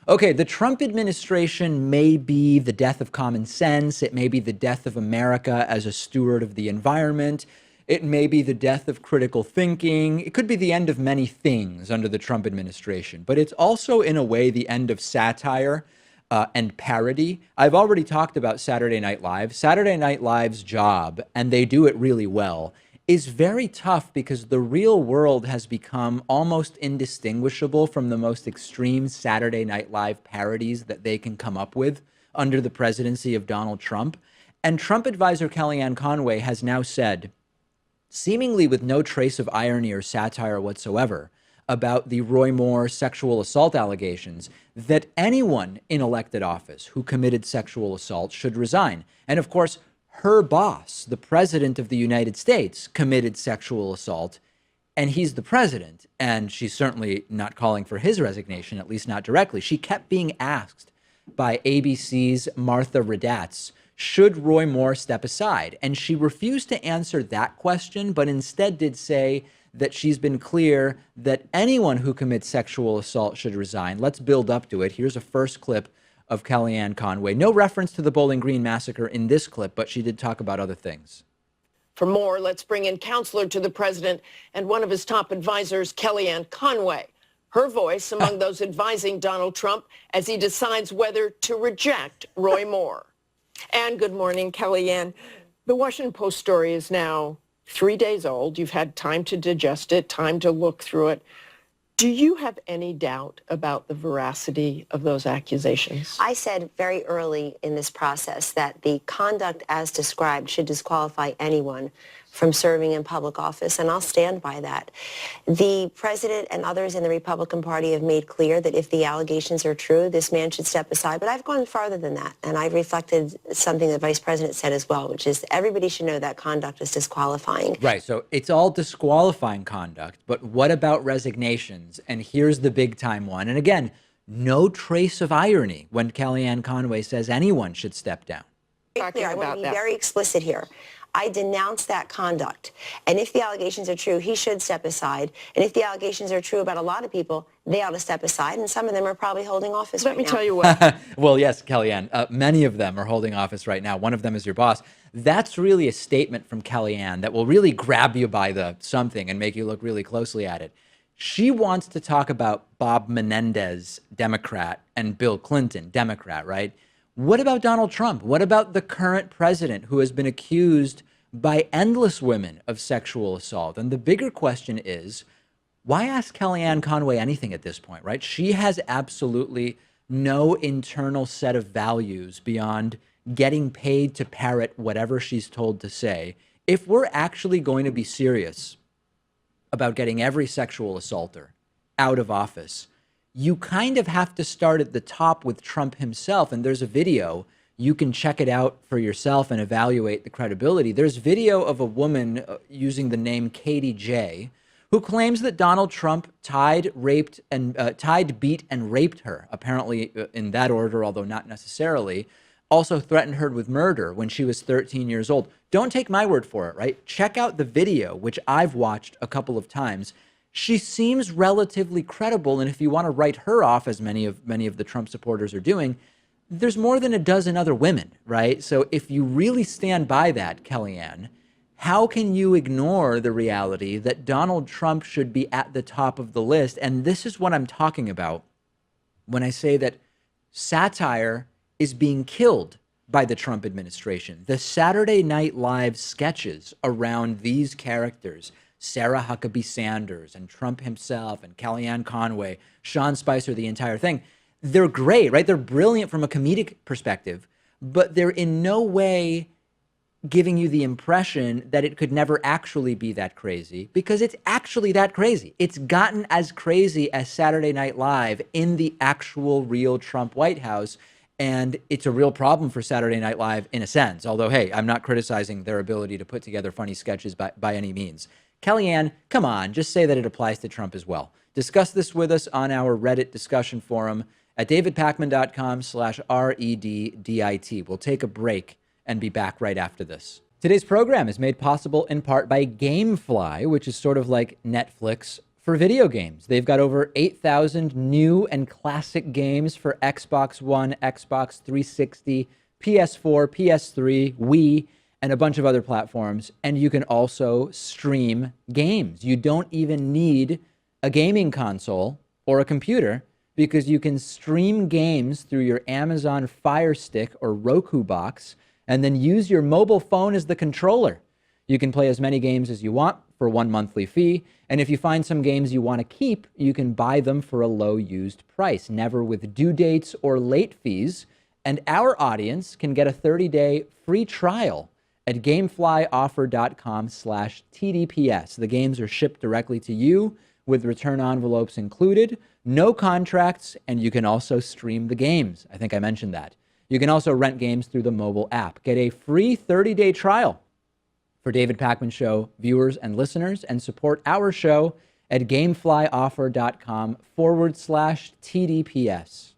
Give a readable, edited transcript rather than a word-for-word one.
Okay, the Trump administration may be the death of common sense. It may be the death of America as a steward of the environment. It may be the death of critical thinking. It could be the end of many things under the Trump administration, but it's also, in a way, the end of satire and parody. I've already talked about Saturday Night Live. Saturday Night Live's job, and they do it really well, is very tough because the real world has become almost indistinguishable from the most extreme Saturday Night Live parodies that they can come up with under the presidency of Donald Trump. And Trump advisor Kellyanne Conway has now said, seemingly with no trace of irony or satire whatsoever, about the Roy Moore sexual assault allegations, that anyone in elected office who committed sexual assault should resign. And of course, her boss, the president of the United States, committed sexual assault, and he's the president. And she's certainly not calling for his resignation, at least not directly. She kept being asked by ABC's Martha Raddatz, should Roy Moore step aside? And she refused to answer that question, but instead did say that she's been clear that anyone who commits sexual assault should resign. Let's build up to it. Here's a first clip of Kellyanne Conway. No reference to the Bowling Green massacre in this clip, but she did talk about other things. For more, let's bring in counselor to the president and one of his top advisors, Kellyanne Conway. Her voice among those advising Donald Trump as he decides whether to reject Roy Moore. And good morning, Kellyanne. The Washington Post story is now 3 days old. You've had time to digest it, time to look through it. Do you have any doubt about the veracity of those accusations? I said very early in this process that the conduct as described should disqualify anyone from serving in public office, and I'll stand by that. The president and others in the Republican Party have made clear that if the allegations are true, this man should step aside. But I've gone farther than that, and I've reflected something the vice president said as well, which is everybody should know that conduct is disqualifying. Right. So it's all disqualifying conduct. But what about resignations? And here's the big time one. And again, no trace of irony when Kellyanne Conway says anyone should step down. I want to be very explicit here. I denounce that conduct. And if the allegations are true, he should step aside. And if the allegations are true about a lot of people, they ought to step aside. And some of them are probably holding office right now. Let me tell you what. Well, yes, Kellyanne, many of them are holding office right now. One of them is your boss. That's really a statement from Kellyanne that will really grab you by the something and make you look really closely at it. She wants to talk about Bob Menendez, Democrat, and Bill Clinton, Democrat, right? What about Donald Trump? What about the current president who has been accused by endless women of sexual assault? And the bigger question is, why ask Kellyanne Conway anything at this point, right? She has absolutely no internal set of values beyond getting paid to parrot whatever she's told to say. If we're actually going to be serious about getting every sexual assaulter out of office, you kind of have to start at the top with Trump himself. And there's a video. You can check it out for yourself and evaluate the credibility. There's video of a woman using the name Katie J, who claims that Donald Trump tied, beat, and raped her, apparently in that order, although not necessarily. Also threatened her with murder when she was 13 years old. Don't take my word for it, right? Check out the video, which I've watched a couple of times. She seems relatively credible, and if you want to write her off, as many of the Trump supporters are doing, there's more than a dozen other women, right? So if you really stand by that, Kellyanne, how can you ignore the reality that Donald Trump should be at the top of the list? And this is what I'm talking about when I say that satire is being killed by the Trump administration. The Saturday Night Live sketches around these characters, Sarah Huckabee Sanders and Trump himself and Kellyanne Conway, Sean Spicer, the entire thing, they're great, right? They're brilliant from a comedic perspective, but they're in no way giving you the impression that it could never actually be that crazy, because it's actually that crazy. It's gotten as crazy as Saturday Night Live in the actual real Trump White House. And it's a real problem for Saturday Night Live in a sense, although, hey, I'm not criticizing their ability to put together funny sketches by any means. Kellyanne, come on, just say that it applies to Trump as well. Discuss this with us on our Reddit discussion forum at davidpakman.com/REDDIT. We'll take a break and be back right after this. Today's program is made possible in part by Gamefly, which is sort of like Netflix for video games. They've got over 8,000 new and classic games for Xbox One, Xbox 360, PS4, PS3, Wii, and a bunch of other platforms. And you can also stream games. You don't even need a gaming console or a computer, because you can stream games through your Amazon Fire Stick or Roku box and then use your mobile phone as the controller. You can play as many games as you want for one monthly fee. And if you find some games you want to keep, you can buy them for a low used price, never with due dates or late fees. And our audience can get a 30-day free trial at gameflyoffer.com/TDPS. The games are shipped directly to you with return envelopes included, no contracts, and you can also stream the games. I think I mentioned that. You can also rent games through the mobile app. Get a free 30-day trial for David Pakman Show viewers and listeners, and support our show at gameflyoffer.com/TDPS.